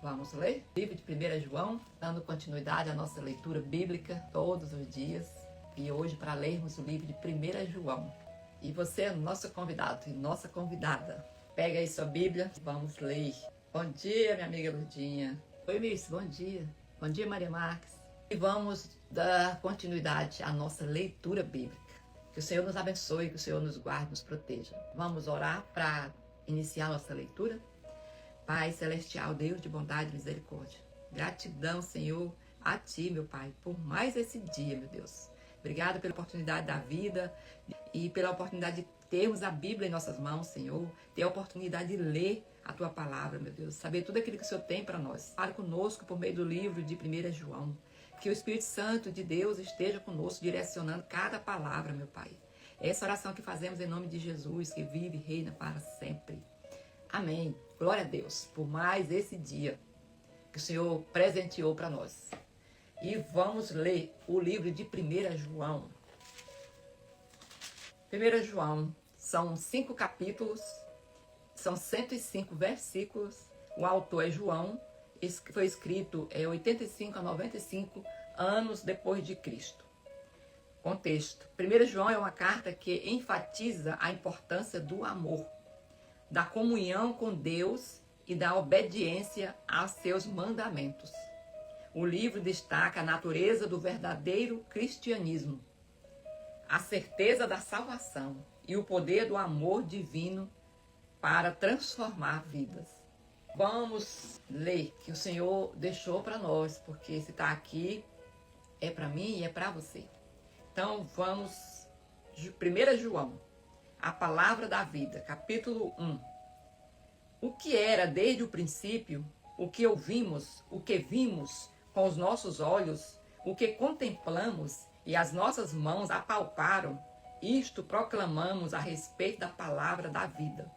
Vamos ler o livro de 1 João, dando continuidade à nossa leitura bíblica todos os dias. E hoje para lermos o livro de 1 João. E você é nosso convidado e nossa convidada. Pega aí sua Bíblia, vamos ler. Bom dia, minha amiga Lurdinha. Oi, Miss, bom dia. Bom dia, Maria Marques. E vamos dar continuidade à nossa leitura bíblica. Que o Senhor nos abençoe, que o Senhor nos guarde, nos proteja. Vamos orar para iniciar nossa leitura? Pai celestial, Deus de bondade e misericórdia. Gratidão, Senhor, a Ti, meu Pai, por mais esse dia, meu Deus. Obrigada pela oportunidade da vida e pela oportunidade de termos a Bíblia em nossas mãos, Senhor. Ter a oportunidade de ler a Tua palavra, meu Deus. Saber tudo aquilo que o Senhor tem para nós. Fale conosco por meio do livro de 1 João. Que o Espírito Santo de Deus esteja conosco, direcionando cada palavra, meu Pai. Essa oração que fazemos em nome de Jesus, que vive e reina para sempre. Amém. Glória a Deus por mais esse dia que o Senhor presenteou para nós. E vamos ler o livro de 1 João. 1 João são 5 capítulos, são 105 versículos. O autor é João, foi escrito 85 a 95 anos depois de Cristo. Contexto. 1 João é uma carta que enfatiza a importância do amor, da comunhão com Deus e da obediência aos seus mandamentos. O livro destaca a natureza do verdadeiro cristianismo, a certeza da salvação e o poder do amor divino para transformar vidas. Vamos ler que o Senhor deixou para nós, porque se está aqui é para mim e é para você. Então vamos, 1 João, a palavra da vida, capítulo 1. O que era desde o princípio, o que ouvimos, o que vimos com os nossos olhos, o que contemplamos e as nossas mãos apalparam, isto proclamamos a respeito da palavra da vida.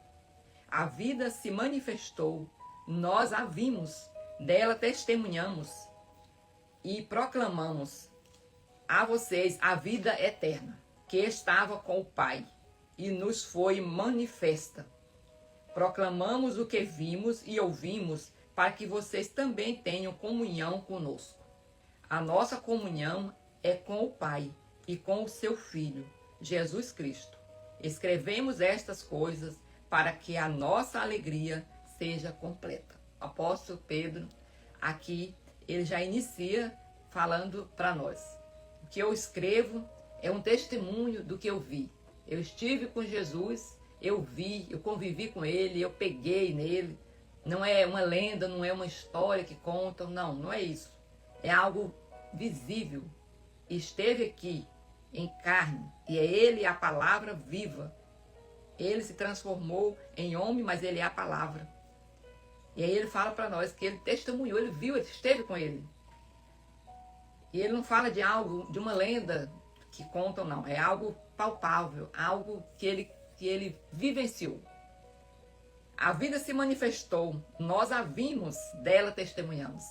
A vida se manifestou, nós a vimos, dela testemunhamos e proclamamos a vocês a vida eterna, que estava com o Pai e nos foi manifesta. Proclamamos o que vimos e ouvimos, para que vocês também tenham comunhão conosco. A nossa comunhão é com o Pai e com o seu Filho, Jesus Cristo. Escrevemos estas coisas para que a nossa alegria seja completa. O apóstolo Pedro, aqui, ele já inicia falando para nós. O que eu escrevo é um testemunho do que eu vi. Eu estive com Jesus, eu vi, eu convivi com ele, eu peguei nele. Não é uma lenda, não é uma história que contam, não é isso. É algo visível. Esteve aqui em carne e é ele a palavra viva. Ele se transformou em homem, mas ele é a palavra. E aí ele fala para nós que ele testemunhou, ele viu, ele esteve com ele. E ele não fala de algo, de uma lenda que contam, não. É algo palpável, algo que ele vivenciou. A vida se manifestou, nós a vimos, dela testemunhamos.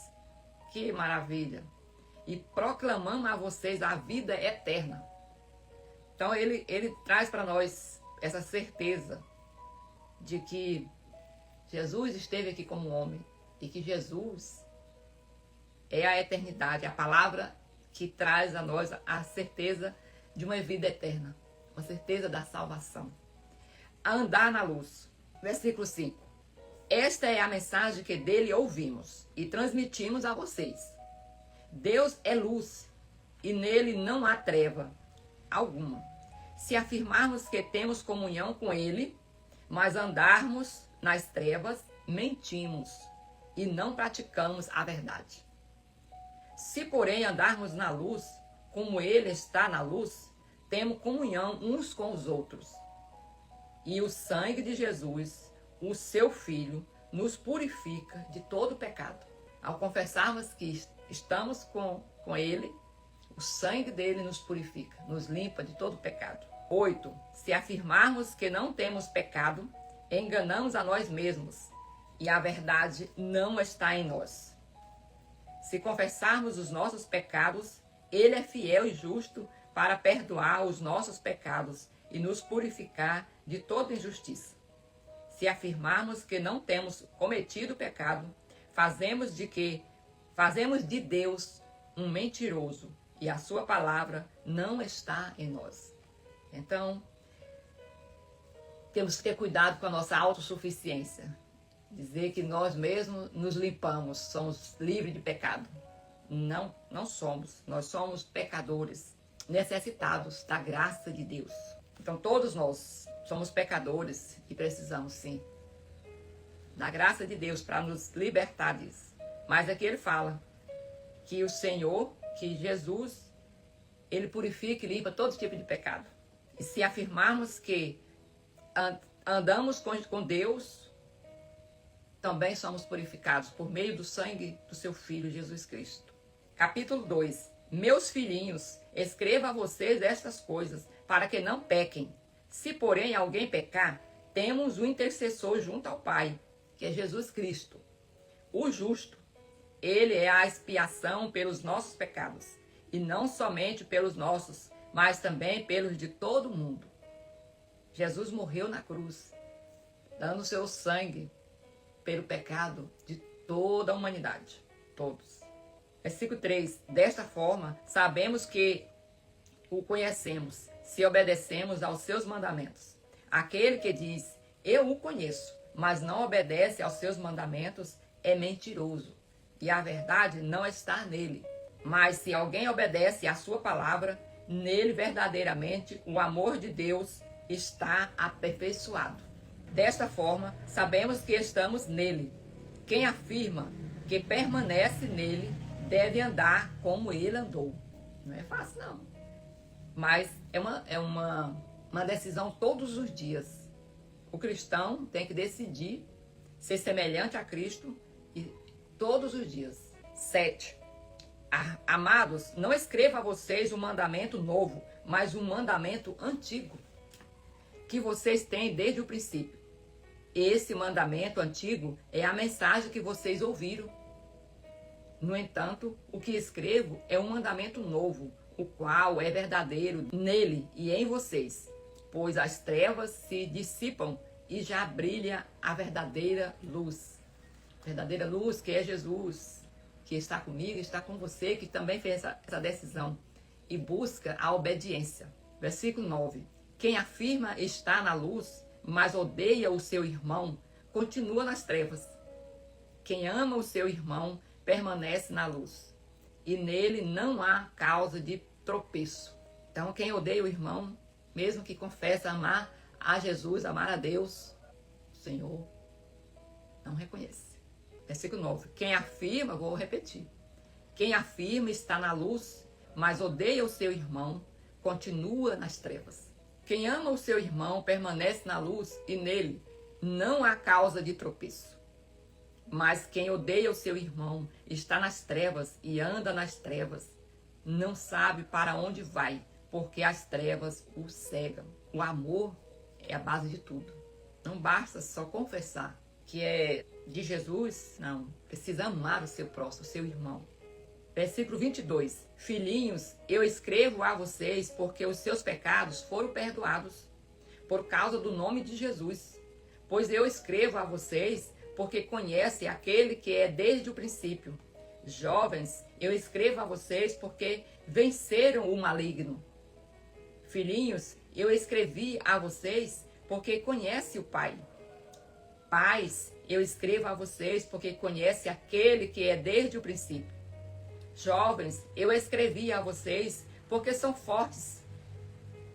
Que maravilha! E proclamamos a vocês a vida eterna. Então ele traz para nós essa certeza de que Jesus esteve aqui como homem e que Jesus é a eternidade, a palavra que traz a nós a certeza de uma vida eterna, a certeza da salvação. A andar na luz. Versículo 5. Esta é a mensagem que dele ouvimos e transmitimos a vocês. Deus é luz e nele não há treva alguma. Se afirmarmos que temos comunhão com ele, mas andarmos nas trevas, mentimos e não praticamos a verdade. Se, porém, andarmos na luz, como ele está na luz, temos comunhão uns com os outros. E o sangue de Jesus, o seu Filho, nos purifica de todo pecado. Ao confessarmos que estamos com ele, o sangue dele nos purifica, nos limpa de todo pecado. 8. Se afirmarmos que não temos pecado, enganamos a nós mesmos, e a verdade não está em nós. Se confessarmos os nossos pecados, ele é fiel e justo para perdoar os nossos pecados e nos purificar de toda injustiça. Se afirmarmos que não temos cometido pecado, fazemos de Deus um mentiroso e a sua palavra não está em nós. Então, temos que ter cuidado com a nossa autossuficiência. Dizer que nós mesmos nos limpamos, somos livres de pecado. Não, não somos. Nós somos pecadores, necessitados da graça de Deus. Então, todos nós somos pecadores e precisamos, sim, da graça de Deus para nos libertar disso. Mas aqui ele fala que o Senhor, que Jesus, ele purifica e limpa todo tipo de pecado. E se afirmarmos que andamos com Deus, também somos purificados por meio do sangue do seu Filho Jesus Cristo. Capítulo 2. Meus filhinhos, escrevo a vocês estas coisas, para que não pequem. Se, porém, alguém pecar, temos um intercessor junto ao Pai, que é Jesus Cristo, o justo. Ele é a expiação pelos nossos pecados, e não somente pelos nossos, mas também pelos de todo mundo. Jesus morreu na cruz, dando seu sangue pelo pecado de toda a humanidade, todos. Versículo 3. Desta forma, sabemos que o conhecemos, se obedecemos aos seus mandamentos. Aquele que diz, eu o conheço, mas não obedece aos seus mandamentos, é mentiroso, e a verdade não está nele. Mas se alguém obedece à sua palavra, nele verdadeiramente o amor de Deus está aperfeiçoado. Desta forma, sabemos que estamos nele. Quem afirma que permanece nele, deve andar como ele andou. Não é fácil, não. Mas é uma decisão todos os dias. O cristão tem que decidir ser semelhante a Cristo e todos os dias. 7. Amados, não escrevo a vocês um mandamento novo, mas um mandamento antigo, que vocês têm desde o princípio. Esse mandamento antigo é a mensagem que vocês ouviram. No entanto, o que escrevo é um mandamento novo, o qual é verdadeiro nele e em vocês, pois as trevas se dissipam e já brilha a verdadeira luz. Verdadeira luz que é Jesus, que está comigo, está com você, que também fez essa decisão e busca a obediência. Versículo 9. Quem afirma estar na luz, mas odeia o seu irmão, continua nas trevas. Quem ama o seu irmão, permanece na luz, e nele não há causa de tropeço. Então, quem odeia o irmão, mesmo que confessa amar a Jesus, amar a Deus, o Senhor não reconhece. Versículo 9. Quem afirma, vou repetir, quem afirma está na luz, mas odeia o seu irmão, continua nas trevas. Quem ama o seu irmão permanece na luz, e nele não há causa de tropeço. Mas quem odeia o seu irmão está nas trevas e anda nas trevas, não sabe para onde vai, porque as trevas o cegam. O amor é a base de tudo. Não basta só confessar que é de Jesus, não. Precisa amar o seu próximo, o seu irmão. Versículo 22. Filhinhos, eu escrevo a vocês porque os seus pecados foram perdoados por causa do nome de Jesus. Pois eu escrevo a vocês porque conhece aquele que é desde o princípio. Jovens, eu escrevo a vocês porque venceram o maligno. Filhinhos, eu escrevi a vocês porque conhece o Pai. Pais, eu escrevo a vocês porque conhece aquele que é desde o princípio. Jovens, eu escrevi a vocês porque são fortes.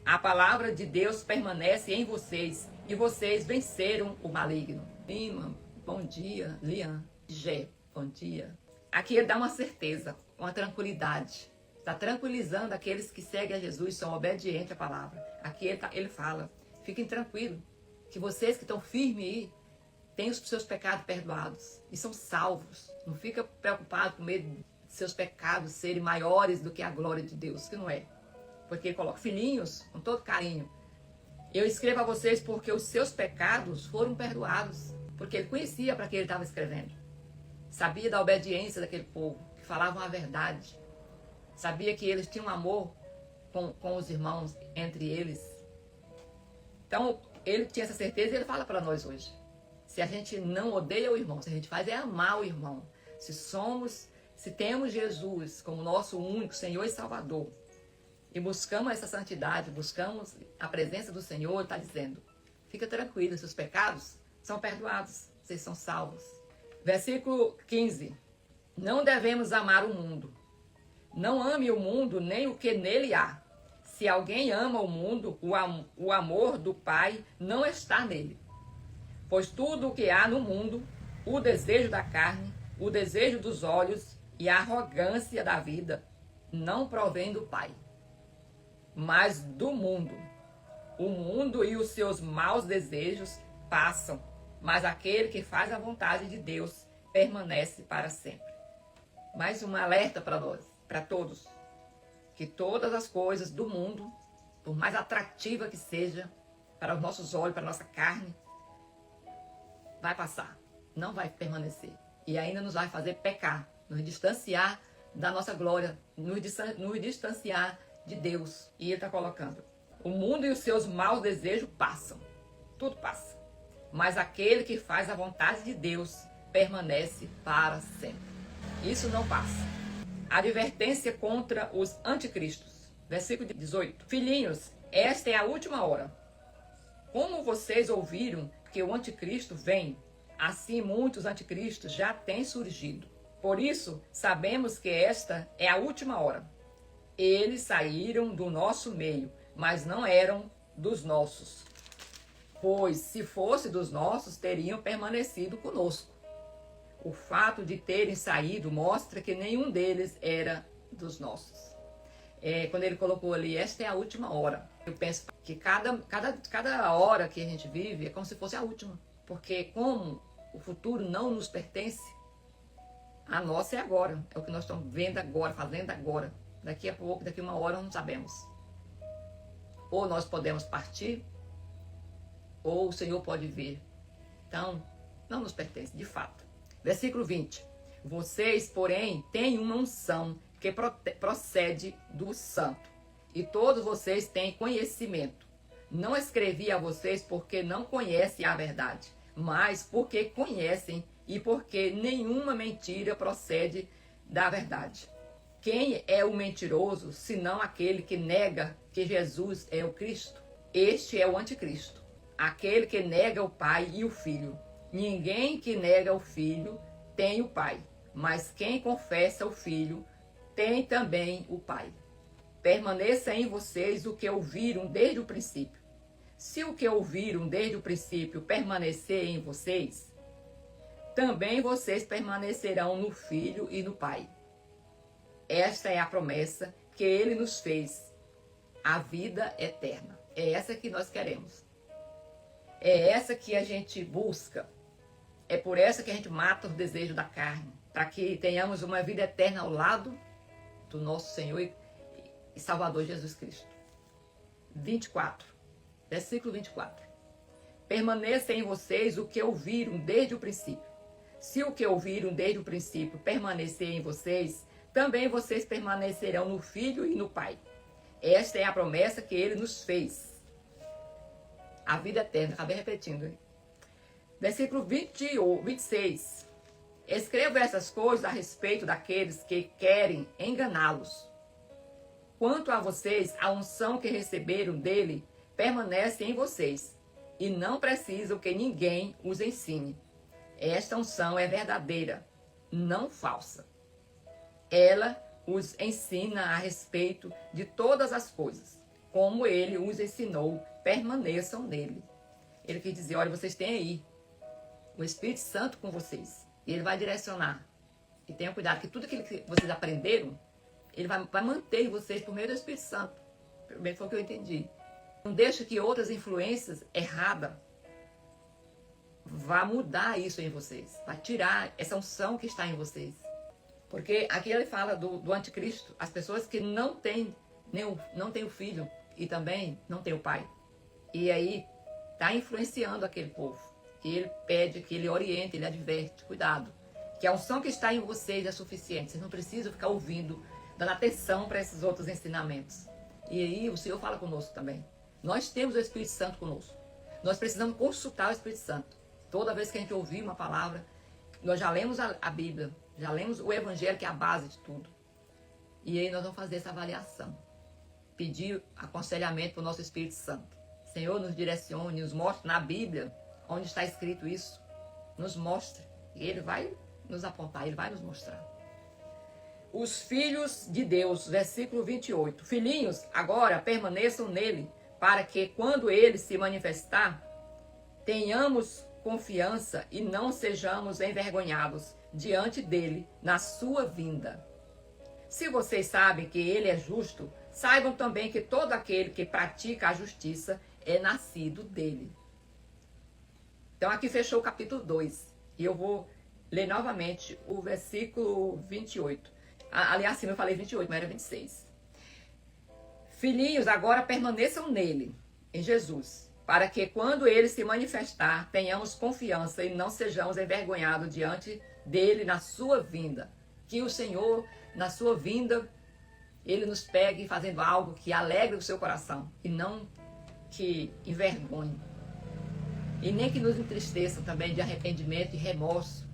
A palavra de Deus permanece em vocês e vocês venceram o maligno. Lima, bom dia. Lian, Gé, bom dia. Aqui ele dá uma certeza, uma tranquilidade. Está tranquilizando aqueles que seguem a Jesus, são obedientes à palavra. Aqui ele fala, fiquem tranquilos, que vocês que estão firmes aí, têm os seus pecados perdoados e são salvos. Não fica preocupado com medo de seus pecados serem maiores do que a glória de Deus, que não é. Porque ele coloca, filhinhos, com todo carinho, eu escrevo a vocês porque os seus pecados foram perdoados. Porque ele conhecia para que ele estava escrevendo. Sabia da obediência daquele povo, que falavam a verdade. Sabia que eles tinham amor com os irmãos, entre eles. Então, ele tinha essa certeza e ele fala para nós hoje. Se a gente não odeia o irmão, se a gente faz é amar o irmão. Se temos Jesus como nosso único Senhor e Salvador, e buscamos essa santidade, buscamos a presença do Senhor, está dizendo, fica tranquilo, seus pecados são perdoados, vocês são salvos. Versículo 15. Não devemos amar o mundo. Não ame o mundo nem o que nele há. Se alguém ama o mundo, o amor do Pai não está nele. Pois tudo o que há no mundo, o desejo da carne, o desejo dos olhos e a arrogância da vida, não provém do Pai, mas do mundo. O mundo e os seus maus desejos passam, mas aquele que faz a vontade de Deus permanece para sempre. Mais um alerta para nós, para todos, que todas as coisas do mundo, por mais atrativa que seja para os nossos olhos, para a nossa carne, vai passar, não vai permanecer. E ainda nos vai fazer pecar, nos distanciar da nossa glória, nos distanciar de Deus. E ele está colocando, o mundo e os seus maus desejos passam, tudo passa. Mas aquele que faz a vontade de Deus permanece para sempre. Isso não passa. Advertência contra os anticristos. Versículo 18. Filhinhos, esta é a última hora. Como vocês ouviram que o anticristo vem, assim muitos anticristos já têm surgido. Por isso, sabemos que esta é a última hora. Eles saíram do nosso meio, mas não eram dos nossos. Pois, se fosse dos nossos, teriam permanecido conosco. O fato de terem saído mostra que nenhum deles era dos nossos. Quando ele colocou ali, esta é a última hora. Eu penso que cada hora que a gente vive é como se fosse a última. Porque como o futuro não nos pertence, a nossa é agora. É o que nós estamos vendo agora, fazendo agora. Daqui a pouco, daqui a uma hora, não sabemos. Ou nós podemos partir, ou o Senhor pode vir. Então, não nos pertence, de fato. Versículo 20. Vocês, porém, têm uma unção que procede do Santo. E todos vocês têm conhecimento. Não escrevi a vocês porque não conhecem a verdade, mas porque conhecem e porque nenhuma mentira procede da verdade. Quem é o mentiroso, senão aquele que nega que Jesus é o Cristo? Este é o anticristo, aquele que nega o Pai e o Filho. Ninguém que nega o Filho tem o Pai, mas quem confessa o Filho tem também o Pai. Permaneça em vocês o que ouviram desde o princípio. Se o que ouviram desde o princípio permanecer em vocês, também vocês permanecerão no Filho e no Pai. Esta é a promessa que Ele nos fez, a vida eterna. É essa que nós queremos. É essa que a gente busca. É por essa que a gente mata o desejo da carne, para que tenhamos uma vida eterna ao lado do nosso Senhor e Salvador Jesus Cristo. 24, versículo 24. Permaneça em vocês o que ouviram desde o princípio. Se o que ouviram desde o princípio permanecer em vocês, também vocês permanecerão no Filho e no Pai. Esta é a promessa que Ele nos fez. A vida eterna. Acabei repetindo, hein? Versículo 26. Escrevo essas coisas a respeito daqueles que querem enganá-los. Quanto a vocês, a unção que receberam dele permanece em vocês, e não precisam que ninguém os ensine. Esta unção é verdadeira, não falsa. Ela os ensina a respeito de todas as coisas, como ele os ensinou, permaneçam nele. Ele quer dizer, olha, vocês têm aí o Espírito Santo com vocês. E ele vai direcionar. E tenham cuidado que tudo aquilo que vocês aprenderam, ele vai manter vocês por meio do Espírito Santo. Pelo menos foi o que eu entendi. Não deixa que outras influências erradas vá mudar isso em vocês. Vai tirar essa unção que está em vocês. Porque aqui ele fala do anticristo. As pessoas que não têm o filho e também não têm o pai. E aí está influenciando aquele povo. Que ele pede, que ele orienta, ele adverte, cuidado. Que a unção que está em vocês é suficiente. Vocês não precisam ficar ouvindo, dando atenção para esses outros ensinamentos. E aí o Senhor fala conosco também. Nós temos o Espírito Santo conosco. Nós precisamos consultar o Espírito Santo. Toda vez que a gente ouvir uma palavra, nós já lemos a Bíblia. Já lemos o Evangelho, que é a base de tudo. E aí nós vamos fazer essa avaliação. Pedir aconselhamento para o nosso Espírito Santo. Senhor, nos direcione, nos mostre na Bíblia onde está escrito isso. Nos mostre. E Ele vai nos apontar, Ele vai nos mostrar. Os filhos de Deus, versículo 28. Filhinhos, agora permaneçam nele, para que quando ele se manifestar, tenhamos confiança e não sejamos envergonhados diante dele na sua vinda. Se vocês sabem que ele é justo, saibam também que todo aquele que pratica a justiça é nascido dele. Então aqui fechou o capítulo 2. E eu vou ler novamente o versículo 28. Ali acima eu falei 28, mas era 26. Filhinhos, agora permaneçam nele, em Jesus, para que quando ele se manifestar, tenhamos confiança e não sejamos envergonhados diante dele na sua vinda. Que o Senhor, na sua vinda, ele nos pegue fazendo algo que alegre o seu coração e não que envergonhe. E nem que nos entristeça também de arrependimento e remorso.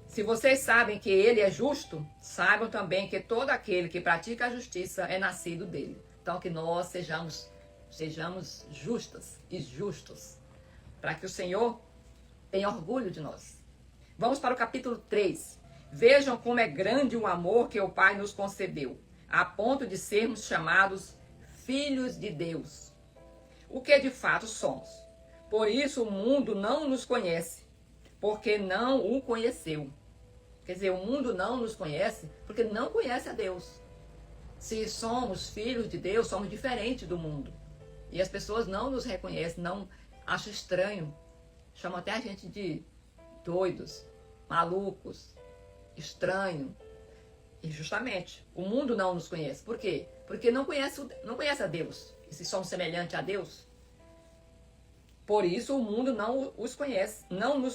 Se vocês sabem que ele é justo, saibam também que todo aquele que pratica a justiça é nascido dele. Então que nós sejamos justas e justos, para que o Senhor tenha orgulho de nós. Vamos para o capítulo 3. Vejam como é grande o amor que o Pai nos concedeu, a ponto de sermos chamados filhos de Deus. O que de fato somos. Por isso o mundo não nos conhece, porque não o conheceu. Quer dizer, o mundo não nos conhece porque não conhece a Deus. Se somos filhos de Deus, somos diferentes do mundo. E as pessoas não nos reconhecem, não acham estranho. Chamam até a gente de doidos, malucos, estranho. E justamente, o mundo não nos conhece. Por quê? Porque não conhece a Deus. E se somos semelhantes a Deus, por isso o mundo não nos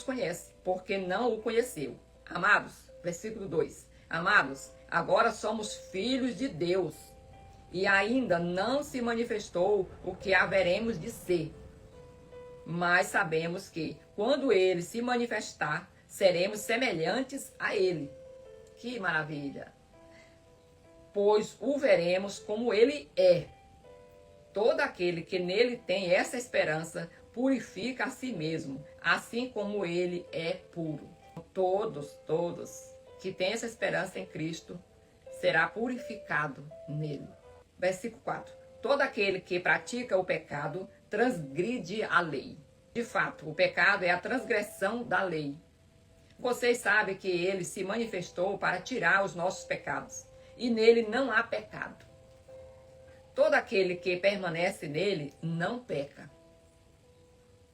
conhece, porque não o conheceu. Amados, versículo 2. Amados, agora somos filhos de Deus, e ainda não se manifestou o que haveremos de ser. Mas sabemos que, quando ele se manifestar, seremos semelhantes a ele. Que maravilha! Pois o veremos como ele é. Todo aquele que nele tem essa esperança purifica a si mesmo, assim como ele é puro. Todos que têm essa esperança em Cristo será purificado nele. Versículo 4. Todo aquele que pratica o pecado transgride a lei. De fato, o pecado é a transgressão da lei. Vocês sabem que ele se manifestou para tirar os nossos pecados, e nele não há pecado. Todo aquele que permanece nele não peca.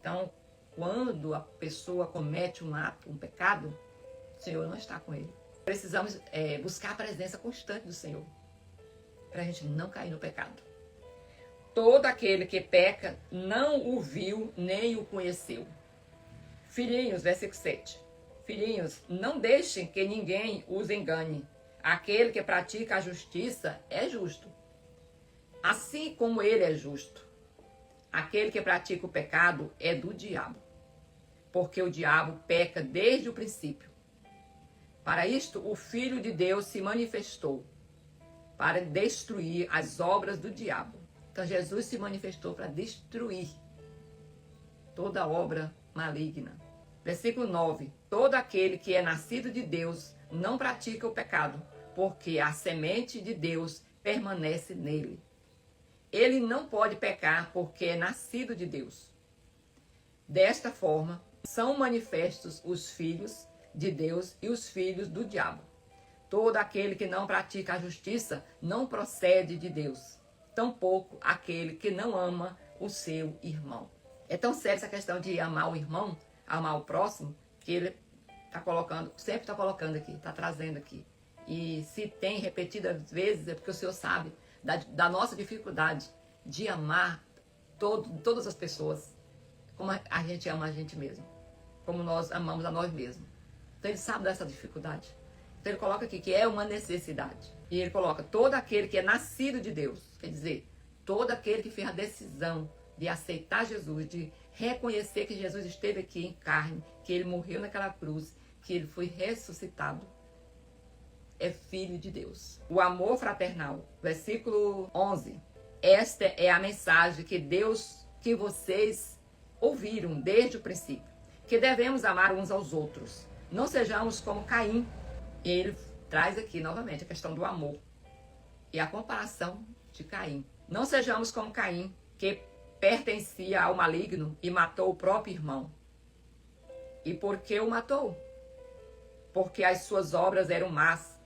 Então, quando a pessoa comete um pecado, o Senhor não está com ele. Precisamos buscar a presença constante do Senhor, para a gente não cair no pecado. Todo aquele que peca não o viu nem o conheceu. Filhinhos, versículo 7. Filhinhos, não deixem que ninguém os engane. Aquele que pratica a justiça é justo, assim como ele é justo. Aquele que pratica o pecado é do diabo, porque o diabo peca desde o princípio. Para isto, o Filho de Deus se manifestou, para destruir as obras do diabo. Então, Jesus se manifestou para destruir toda obra maligna. Versículo 9. Todo aquele que é nascido de Deus não pratica o pecado, porque a semente de Deus permanece nele. Ele não pode pecar porque é nascido de Deus. Desta forma, são manifestos os filhos de Deus e os filhos do diabo. Todo aquele que não pratica a justiça não procede de Deus. Tampouco aquele que não ama o seu irmão. É tão séria essa questão de amar o irmão, amar o próximo, que ele está colocando, sempre está colocando aqui, está trazendo aqui. E se tem repetidas vezes, é porque o Senhor sabe da nossa dificuldade de amar todas as pessoas, como a gente ama a gente mesmo, como nós amamos a nós mesmos. Então ele sabe dessa dificuldade. Então ele coloca aqui que é uma necessidade. E ele coloca todo aquele que é nascido de Deus, quer dizer, todo aquele que fez a decisão de aceitar Jesus, de reconhecer que Jesus esteve aqui em carne, que ele morreu naquela cruz, que ele foi ressuscitado, é filho de Deus. O amor fraternal, versículo 11. Esta é a mensagem que vocês ouviram desde o princípio, que devemos amar uns aos outros. Não sejamos como Caim. Ele traz aqui novamente a questão do amor e a comparação de Caim. Não sejamos como Caim, que pertencia ao maligno e matou o próprio irmão. E por que o matou? Porque as suas obras eram más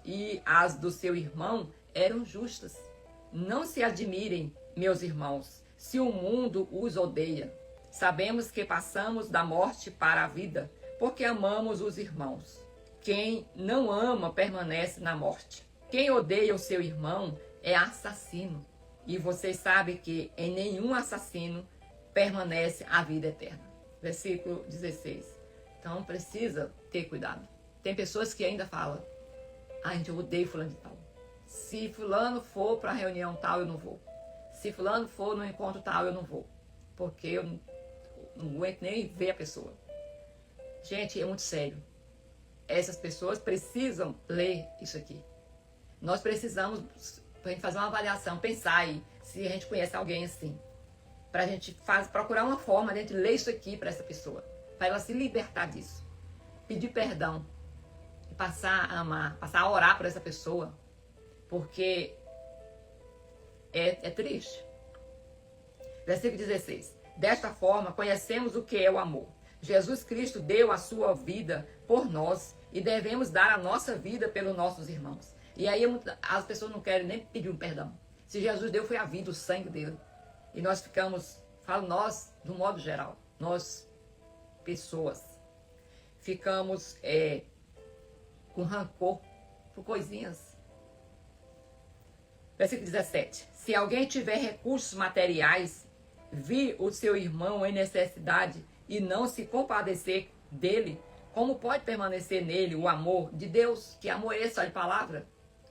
e as do seu irmão eram justas. Não se admirem, meus irmãos, se o mundo os odeia. Sabemos que passamos da morte para a vida, porque amamos os irmãos. Quem não ama permanece na morte. Quem odeia o seu irmão é assassino. E vocês sabem que em nenhum assassino permanece a vida eterna. Versículo 16. Então precisa ter cuidado. Tem pessoas que ainda falam: gente, eu odeio fulano de tal. Se fulano for para a reunião tal, eu não vou. Se fulano for no encontro tal, eu não vou. Porque eu não aguento nem ver a pessoa. Gente, é muito sério. Essas pessoas precisam ler isso aqui. Nós precisamos, para a gente fazer uma avaliação, pensar aí se a gente conhece alguém assim. Para a gente procurar uma forma de a gente ler isso aqui para essa pessoa. Para ela se libertar disso. Pedir perdão. E passar a amar, passar a orar por essa pessoa. Porque é triste. Versículo 16. Desta forma, conhecemos o que é o amor. Jesus Cristo deu a sua vida por nós e devemos dar a nossa vida pelos nossos irmãos. E aí as pessoas não querem nem pedir um perdão. Se Jesus deu, foi a vida, o sangue dele. E nós ficamos, falo nós, do modo geral, nós, pessoas, ficamos com rancor por coisinhas. Versículo 17. Se alguém tiver recursos materiais, vir o seu irmão em necessidade e não se compadecer dele, como pode permanecer nele o amor de Deus? Que amor é esse, só de palavra?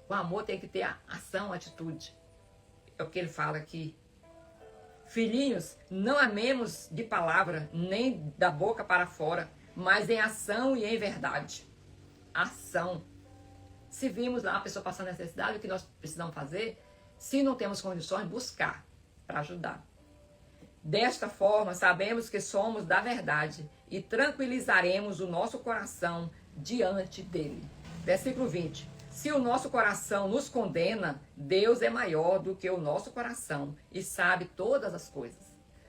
O amor tem que ter ação, atitude. É o que ele fala aqui. Filhinhos, não amemos de palavra, nem da boca para fora, mas em ação e em verdade. Ação. Se vimos lá uma pessoa passando necessidade, o que nós precisamos fazer? Se não temos condições, buscar para ajudar. Desta forma, sabemos que somos da verdade e tranquilizaremos o nosso coração diante dele. Versículo 20. Se o nosso coração nos condena, Deus é maior do que o nosso coração e sabe todas as coisas.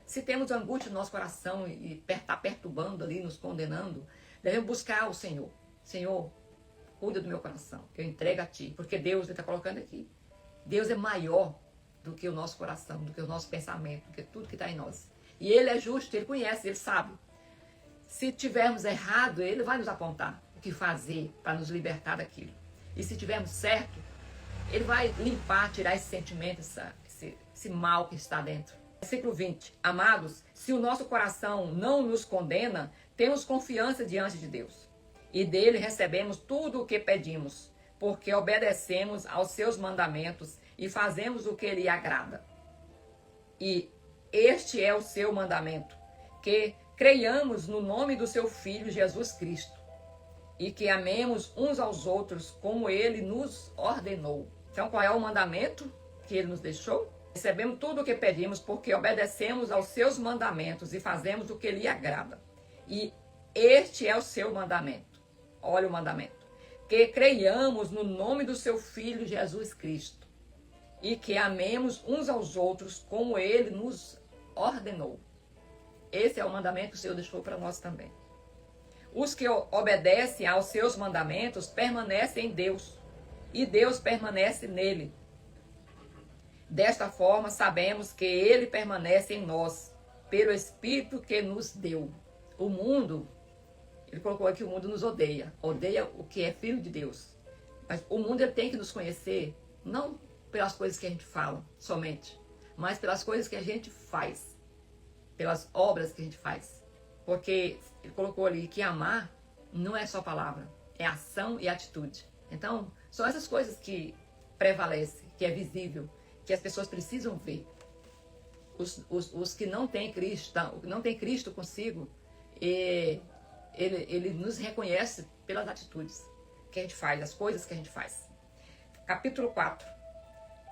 Se temos angústia no nosso coração e está perturbando ali, nos condenando, devemos buscar o Senhor. Senhor, cuida do meu coração, eu entrego a Ti, porque Deus está colocando aqui. Deus é maior do que o nosso coração, do que o nosso pensamento, do que tudo que está em nós. E Ele é justo, Ele conhece, Ele sabe. Se tivermos errado, Ele vai nos apontar o que fazer para nos libertar daquilo. E se tivermos certo, Ele vai limpar, tirar esse sentimento, esse mal que está dentro. Versículo 20. Amados, se o nosso coração não nos condena, temos confiança diante de Deus. E dele recebemos tudo o que pedimos, porque obedecemos aos seus mandamentos e fazemos o que lhe agrada. E este é o seu mandamento, que creiamos no nome do seu Filho Jesus Cristo e que amemos uns aos outros como ele nos ordenou. Então, qual é o mandamento que ele nos deixou? Recebemos tudo o que pedimos porque obedecemos aos seus mandamentos e fazemos o que lhe agrada. E este é o seu mandamento. Olha o mandamento. Que creiamos no nome do seu Filho Jesus Cristo e que amemos uns aos outros como ele nos ordenou. Esse é o mandamento que o Senhor deixou para nós também. Os que obedecem aos seus mandamentos permanecem em Deus e Deus permanece nele. Desta forma, sabemos que ele permanece em nós, pelo Espírito que nos deu. O mundo, ele colocou aqui, o mundo nos odeia. Odeia o que é filho de Deus. Mas o mundo ele tem que nos conhecer, não pelas coisas que a gente fala somente, mas pelas coisas que a gente faz, pelas obras que a gente faz. Porque ele colocou ali que amar não é só palavra, é ação e atitude. Então, são essas coisas que prevalecem, que é visível, que as pessoas precisam ver. Os que não têm Cristo, não têm Cristo consigo, ele nos reconhece pelas atitudes que a gente faz, as coisas que a gente faz. Capítulo 4.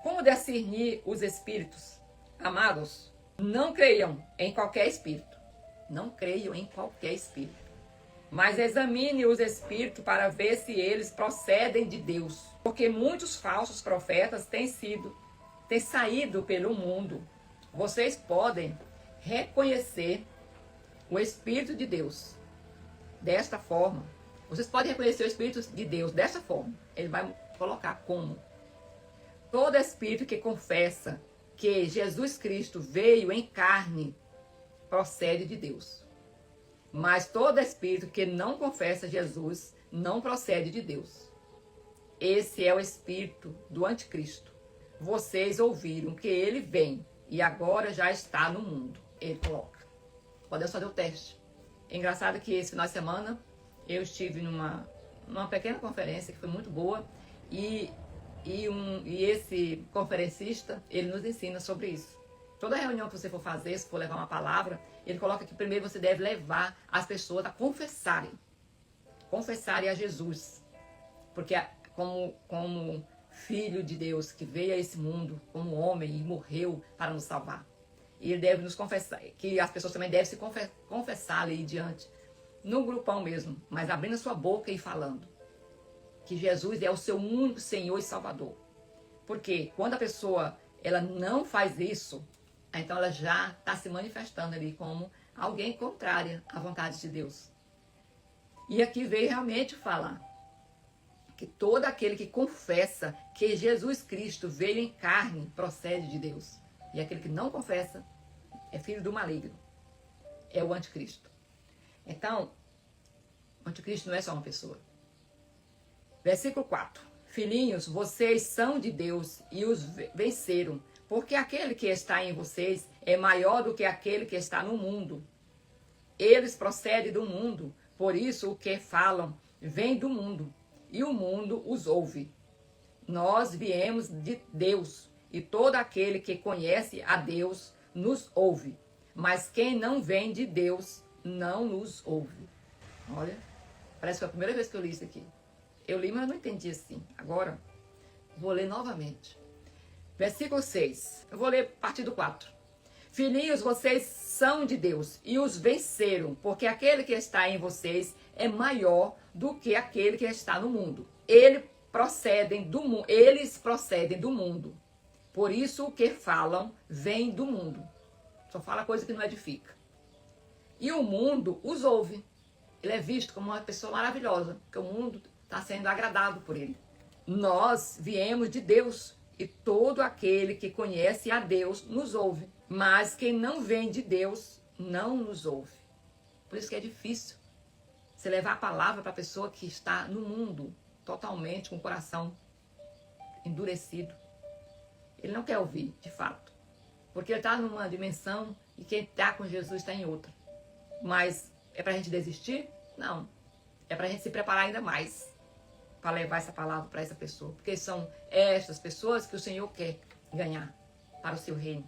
Como discernir os espíritos? Amados, não creiam em qualquer espírito. Não creiam em qualquer espírito. Mas examine os espíritos para ver se eles procedem de Deus. Porque muitos falsos profetas têm saído pelo mundo. Vocês podem reconhecer o Espírito de Deus desta forma. Vocês podem reconhecer o Espírito de Deus desta forma. Ele vai colocar como. Todo espírito que confessa que Jesus Cristo veio em carne procede de Deus. Mas todo espírito que não confessa Jesus não procede de Deus. Esse é o espírito do anticristo. Vocês ouviram que ele vem e agora já está no mundo. Ele coloca. Podemos fazer o teste. É engraçado que esse final de semana eu estive numa pequena conferência que foi muito boa e esse conferencista, ele nos ensina sobre isso. Toda reunião que você for fazer, se for levar uma palavra, ele coloca que primeiro você deve levar as pessoas a confessarem a Jesus. Porque como filho de Deus que veio a esse mundo como homem e morreu para nos salvar. E ele deve nos confessar, que as pessoas também devem se confessar ali diante, no grupão mesmo, mas abrindo a sua boca e falando que Jesus é o seu único Senhor e Salvador. Porque quando a pessoa ela não faz isso, então ela já está se manifestando ali como alguém contrária à vontade de Deus. E aqui veio realmente falar que todo aquele que confessa que Jesus Cristo veio em carne procede de Deus. E aquele que não confessa é filho do maligno. É o anticristo. Então, o anticristo não é só uma pessoa. Versículo 4. Filhinhos, vocês são de Deus e os venceram, porque aquele que está em vocês é maior do que aquele que está no mundo. Eles procedem do mundo, por isso o que falam vem do mundo, e o mundo os ouve. Nós viemos de Deus, e todo aquele que conhece a Deus nos ouve. Mas quem não vem de Deus não nos ouve. Olha, parece que foi a primeira vez que eu li isso aqui. Eu li, mas eu não entendi assim. Agora, vou ler novamente. Versículo 6. Eu vou ler a partir do 4. Filhinhos, vocês são de Deus e os venceram, porque aquele que está em vocês é maior do que aquele que está no mundo. Eles procedem do mundo. Por isso o que falam vem do mundo. Só fala coisa que não edifica. E o mundo os ouve. Ele é visto como uma pessoa maravilhosa, porque o mundo está sendo agradado por ele. Nós viemos de Deus e todo aquele que conhece a Deus nos ouve. Mas quem não vem de Deus não nos ouve. Por isso que é difícil você levar a palavra para a pessoa que está no mundo totalmente com o coração endurecido. Ele não quer ouvir, de fato. Porque ele está numa dimensão e quem está com Jesus está em outra. Mas é para a gente desistir? Não. É para a gente se preparar ainda mais para levar essa palavra para essa pessoa. Porque são estas pessoas que o Senhor quer ganhar para o seu reino.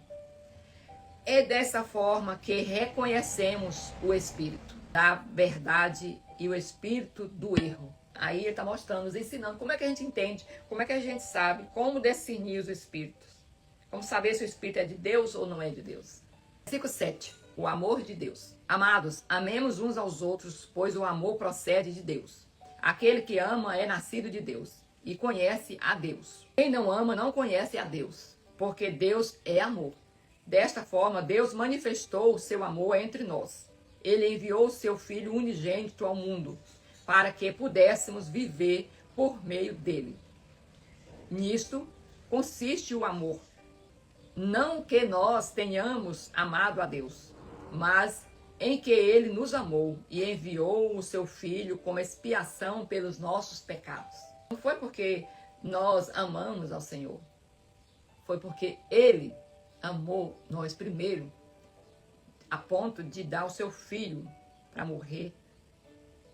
É dessa forma que reconhecemos o Espírito da verdade e o Espírito do erro. Aí ele está mostrando, nos ensinando como é que a gente entende, como é que a gente sabe, como discernir os Espíritos. Como saber se o Espírito é de Deus ou não é de Deus. Versículo 7. O amor de Deus. Amados, amemos uns aos outros, pois o amor procede de Deus. Aquele que ama é nascido de Deus e conhece a Deus. Quem não ama não conhece a Deus, porque Deus é amor. Desta forma, Deus manifestou o seu amor entre nós. Ele enviou o seu Filho unigênito ao mundo, para que pudéssemos viver por meio dele. Nisto consiste o amor. Não que nós tenhamos amado a Deus, mas em que ele nos amou e enviou o seu Filho como expiação pelos nossos pecados. Não foi porque nós amamos ao Senhor, foi porque ele amou nós primeiro, a ponto de dar o seu Filho para morrer,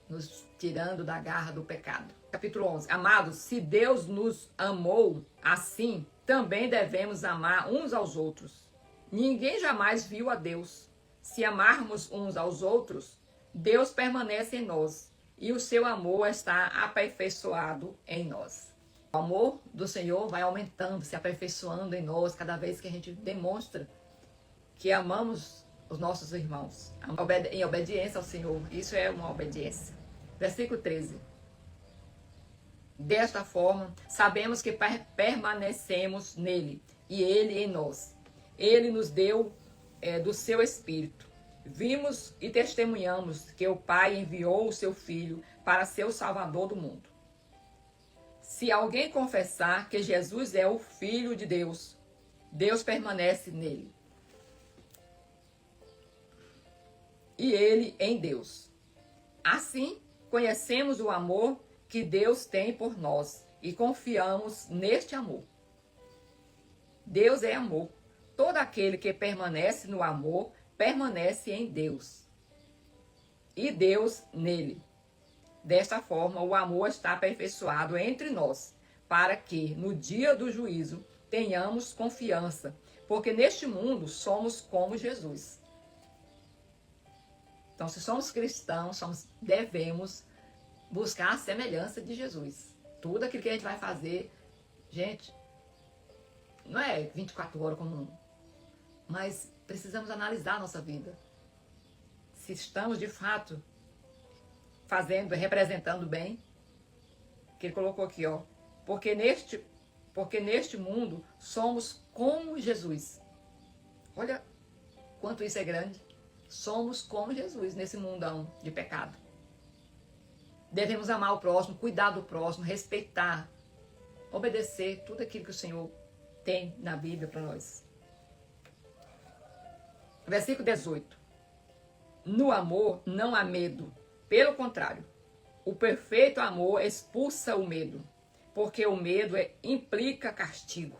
nos tirando da garra do pecado. Capítulo 11. Amados, se Deus nos amou assim, também devemos amar uns aos outros. Ninguém jamais viu a Deus. Se amarmos uns aos outros, Deus permanece em nós e o seu amor está aperfeiçoado em nós. O amor do Senhor vai aumentando, se aperfeiçoando em nós cada vez que a gente demonstra que amamos os nossos irmãos em obediência ao Senhor. Isso é uma obediência. Versículo 13. Desta forma, sabemos que permanecemos nele e ele em nós. Ele nos deu do seu Espírito. Vimos e testemunhamos que o Pai enviou o seu Filho para ser o Salvador do mundo. Se alguém confessar que Jesus é o Filho de Deus, Deus permanece nele. E ele em Deus. Assim, conhecemos o amor que Deus tem por nós e confiamos neste amor. Deus é amor. Todo aquele que permanece no amor, permanece em Deus. E Deus nele. Desta forma, o amor está aperfeiçoado entre nós, para que, no dia do juízo, tenhamos confiança, porque neste mundo somos como Jesus. Então, se somos cristãos, devemos buscar a semelhança de Jesus. Tudo aquilo que a gente vai fazer, gente, não é 24 horas comum, mas precisamos analisar a nossa vida. Se estamos, de fato, fazendo, representando bem, que ele colocou aqui, ó. Porque neste mundo somos como Jesus. Olha quanto isso é grande. Somos como Jesus nesse mundão de pecado. Devemos amar o próximo, cuidar do próximo, respeitar, obedecer tudo aquilo que o Senhor tem na Bíblia para nós. Versículo 18. No amor não há medo. Pelo contrário, o perfeito amor expulsa o medo, porque o medo implica castigo.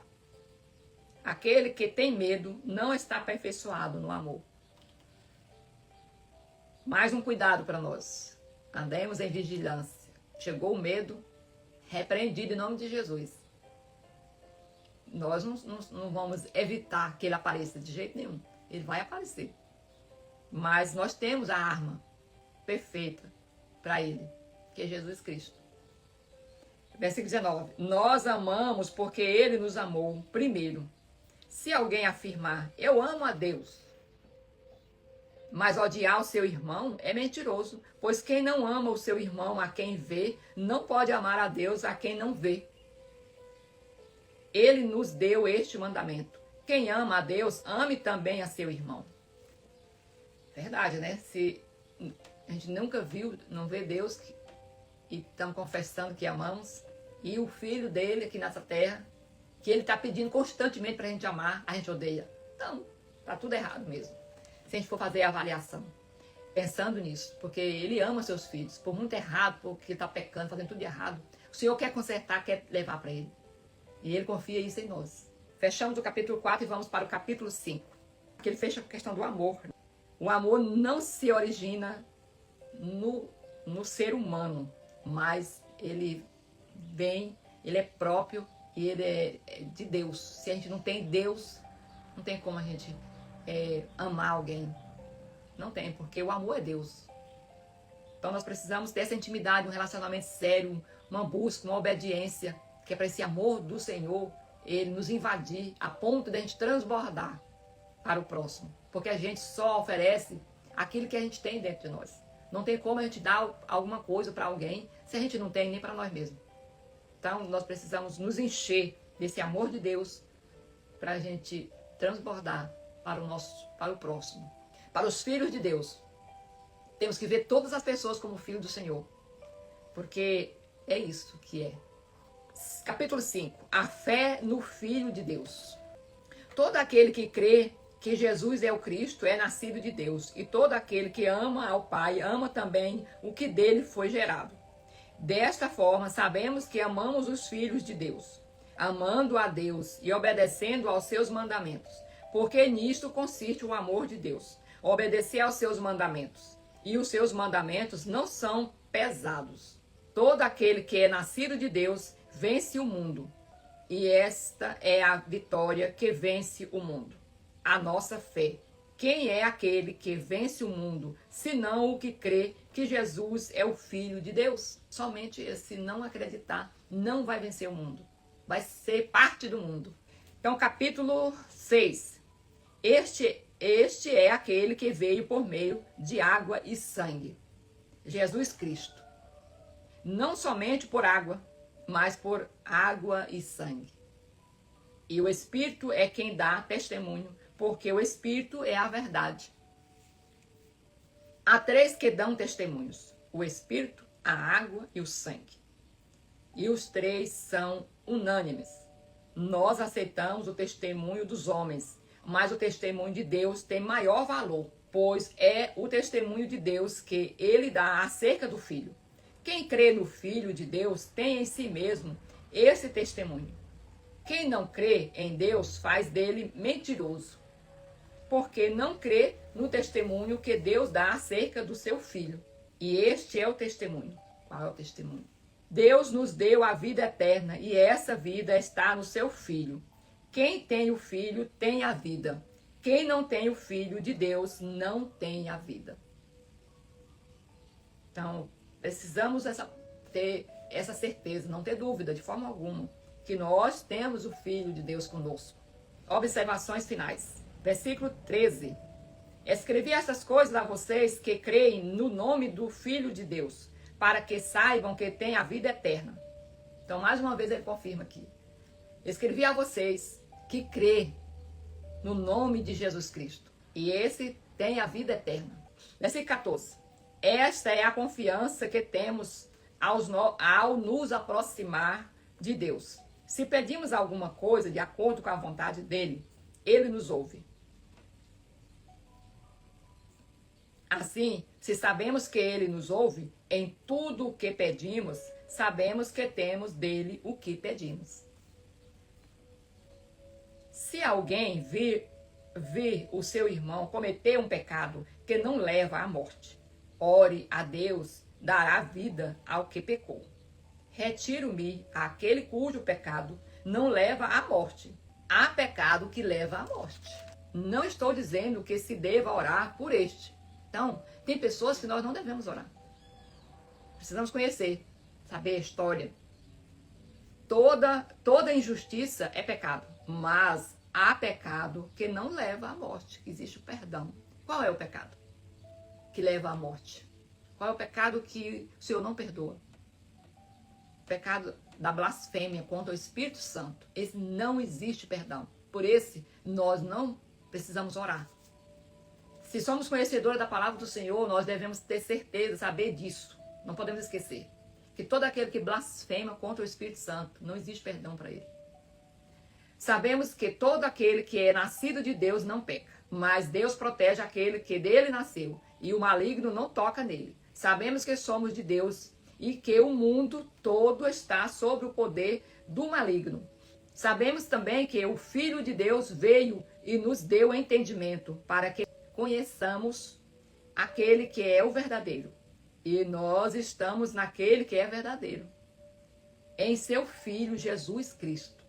Aquele que tem medo não está aperfeiçoado no amor. Mais um cuidado para nós. Andemos em vigilância. Chegou o medo, repreendido em nome de Jesus. Nós não vamos evitar que ele apareça de jeito nenhum. Ele vai aparecer. Mas nós temos a arma perfeita para ele, que é Jesus Cristo. Versículo 19. Nós amamos porque ele nos amou primeiro. Se alguém afirmar, eu amo a Deus, mas odiar o seu irmão é mentiroso, pois quem não ama o seu irmão a quem vê, não pode amar a Deus a quem não vê. Ele nos deu este mandamento. Quem ama a Deus, ame também a seu irmão. Verdade, né? Se a gente nunca viu, não vê Deus e estamos confessando que amamos, e o filho dele aqui nessa terra, que ele está pedindo constantemente para a gente amar, a gente odeia. Então, está tudo errado mesmo. Se a gente for fazer a avaliação, pensando nisso, porque ele ama seus filhos, por muito errado, porque ele está pecando, fazendo tudo de errado, o Senhor quer consertar, quer levar para ele. E ele confia isso em nós. Fechamos o capítulo 4 e vamos para o capítulo 5. Aqui ele fecha a questão do amor. O amor não se origina no ser humano, mas ele vem, ele é próprio e ele é de Deus. Se a gente não tem Deus, não tem como a gente amar alguém. Não tem, porque o amor é Deus. Então nós precisamos ter essa intimidade, um relacionamento sério, uma busca, uma obediência, que é para esse amor do Senhor, ele nos invadir a ponto de a gente transbordar para o próximo. Porque a gente só oferece aquilo que a gente tem dentro de nós. Não tem como a gente dar alguma coisa para alguém se a gente não tem nem para nós mesmos. Então nós precisamos nos encher desse amor de Deus para a gente transbordar para o próximo. Para os filhos de Deus. Temos que ver todas as pessoas como filhos do Senhor. Porque é isso que é. Capítulo 5. A fé no Filho de Deus. Todo aquele que crê que Jesus é o Cristo é nascido de Deus. E todo aquele que ama ao Pai, ama também o que dele foi gerado. Desta forma, sabemos que amamos os filhos de Deus, amando a Deus e obedecendo aos seus mandamentos. Porque nisto consiste o amor de Deus, obedecer aos seus mandamentos. E os seus mandamentos não são pesados. Todo aquele que é nascido de Deus vence o mundo. E esta é a vitória que vence o mundo. A nossa fé. Quem é aquele que vence o mundo, senão o que crê que Jesus é o Filho de Deus? Somente esse não acreditar não vai vencer o mundo. Vai ser parte do mundo. Então, capítulo 6. Este é aquele que veio por meio de água e sangue. Jesus Cristo. Não somente por água, mas por água e sangue. E o Espírito é quem dá testemunho, porque o Espírito é a verdade. Há três que dão testemunhos: o Espírito, a água e o sangue. E os três são unânimes. Nós aceitamos o testemunho dos homens, mas o testemunho de Deus tem maior valor, pois é o testemunho de Deus que ele dá acerca do Filho. Quem crê no Filho de Deus tem em si mesmo esse testemunho. Quem não crê em Deus faz dele mentiroso, porque não crê no testemunho que Deus dá acerca do seu Filho. E este é o testemunho. Qual é o testemunho? Deus nos deu a vida eterna e essa vida está no seu Filho. Quem tem o Filho tem a vida. Quem não tem o Filho de Deus não tem a vida. Então, precisamos ter essa certeza, não ter dúvida de forma alguma, que nós temos o Filho de Deus conosco. Observações finais. Versículo 13. Escrevi estas coisas a vocês que creem no nome do Filho de Deus, para que saibam que têm a vida eterna. Então, mais uma vez, ele confirma aqui. Escrevi a vocês que creem no nome de Jesus Cristo, e esse tem a vida eterna. Versículo 14. Esta é a confiança que temos ao nos aproximar de Deus. Se pedimos alguma coisa de acordo com a vontade dele, ele nos ouve. Assim, se sabemos que ele nos ouve, em tudo o que pedimos, sabemos que temos dele o que pedimos. Se alguém vir o seu irmão cometer um pecado que não leva à morte, ore a Deus, dará vida ao que pecou. Retiro-me àquele cujo pecado não leva à morte. Há pecado que leva à morte. Não estou dizendo que se deva orar por este. Então, tem pessoas que nós não devemos orar. Precisamos conhecer, saber a história. Toda injustiça é pecado, mas há pecado que não leva à morte. Existe o perdão. Qual é o pecado que leva à morte? Qual é o pecado que o Senhor não perdoa? O pecado da blasfêmia contra o Espírito Santo. Esse não existe perdão. Por esse, nós não precisamos orar. Se somos conhecedores da palavra do Senhor, nós devemos ter certeza, saber disso. Não podemos esquecer que todo aquele que blasfema contra o Espírito Santo, não existe perdão para ele. Sabemos que todo aquele que é nascido de Deus não peca, mas Deus protege aquele que dele nasceu, e o maligno não toca nele. Sabemos que somos de Deus e que o mundo todo está sob o poder do maligno. Sabemos também que o Filho de Deus veio e nos deu entendimento para que conheçamos aquele que é o verdadeiro. E nós estamos naquele que é verdadeiro, em seu Filho Jesus Cristo.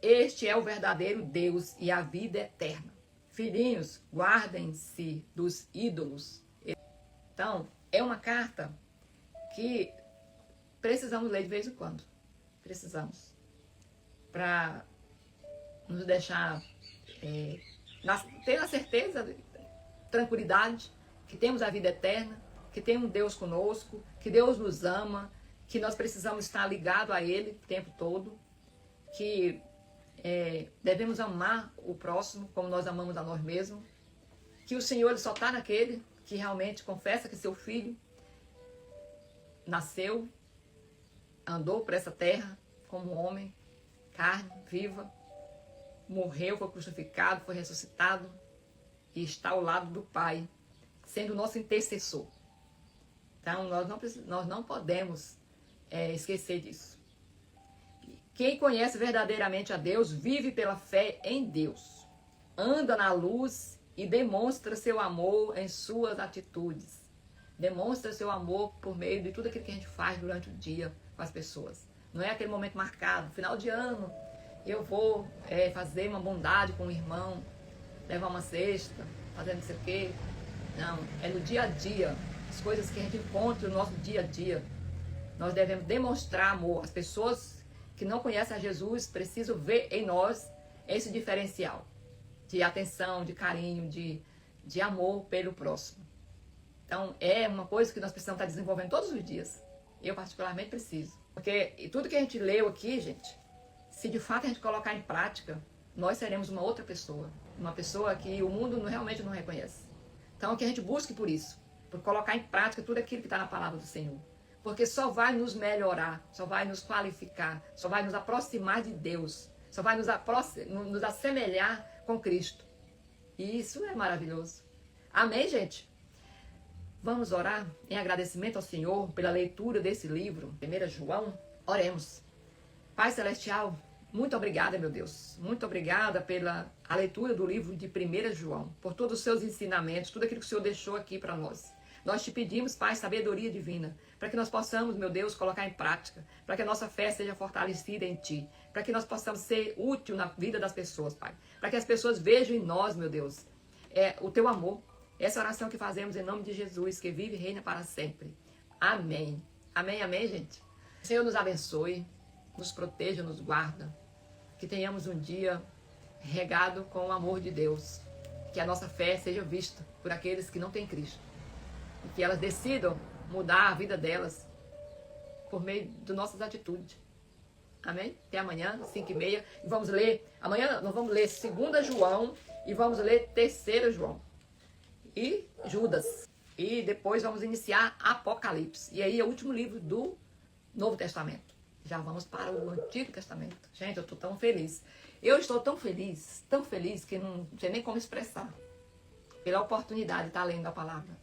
Este é o verdadeiro Deus e a vida eterna. Filhinhos, guardem-se dos ídolos. Então, é uma carta que precisamos ler de vez em quando. Precisamos. Para nos deixar ter a certeza, tranquilidade, que temos a vida eterna, que tem um Deus conosco, que Deus nos ama, que nós precisamos estar ligados a Ele o tempo todo, que devemos amar o próximo como nós amamos a nós mesmos, que o Senhor só está naquele que realmente confessa que seu filho nasceu, andou por essa terra como um homem, carne viva, morreu, foi crucificado, foi ressuscitado e está ao lado do Pai, sendo o nosso intercessor. Então, nós não podemos esquecer disso. Quem conhece verdadeiramente a Deus vive pela fé em Deus, anda na luz e demonstra seu amor em suas atitudes. Demonstra seu amor por meio de tudo aquilo que a gente faz durante o dia com as pessoas. Não é aquele momento marcado, final de ano, eu vou fazer uma bondade com o irmão, levar uma cesta, fazendo não sei o quê. Não, é no dia a dia. As coisas que a gente encontra no nosso dia a dia. Nós devemos demonstrar amor. As pessoas que não conhecem a Jesus precisam ver em nós esse diferencial de atenção, de carinho, de amor pelo próximo. Então, é uma coisa que nós precisamos estar desenvolvendo todos os dias. Eu, particularmente, preciso. Porque tudo que a gente leu aqui, gente, se de fato a gente colocar em prática, nós seremos uma outra pessoa. Uma pessoa que o mundo realmente não reconhece. Então, que a gente busque por isso. Por colocar em prática tudo aquilo que está na palavra do Senhor. Porque só vai nos melhorar, só vai nos qualificar, só vai nos aproximar de Deus. Só vai nos assemelhar com Cristo. E isso é maravilhoso. Amém, gente? Vamos orar em agradecimento ao Senhor pela leitura desse livro, 1 João. Oremos. Pai Celestial, muito obrigada, meu Deus. Muito obrigada pela a leitura do livro de 1 João, por todos os seus ensinamentos, tudo aquilo que o Senhor deixou aqui para nós. Nós te pedimos, Pai, sabedoria divina, para que nós possamos, meu Deus, colocar em prática, para que a nossa fé seja fortalecida em Ti, para que nós possamos ser útil na vida das pessoas, Pai, para que as pessoas vejam em nós, meu Deus, o Teu amor. Essa oração que fazemos em nome de Jesus, que vive e reina para sempre. Amém. Amém, amém, gente. O Senhor nos abençoe, nos proteja, nos guarda, que tenhamos um dia regado com o amor de Deus, que a nossa fé seja vista por aqueles que não têm Cristo. E que elas decidam mudar a vida delas por meio de nossas atitudes. Amém? Até amanhã, 5h30. E vamos ler, amanhã nós vamos ler 2 João e vamos ler 3 João. E Judas. E depois vamos iniciar Apocalipse. E aí é o último livro do Novo Testamento. Já vamos para o Antigo Testamento. Gente, eu estou tão feliz. Eu estou tão feliz que não sei nem como expressar. Pela oportunidade de estar lendo a palavra.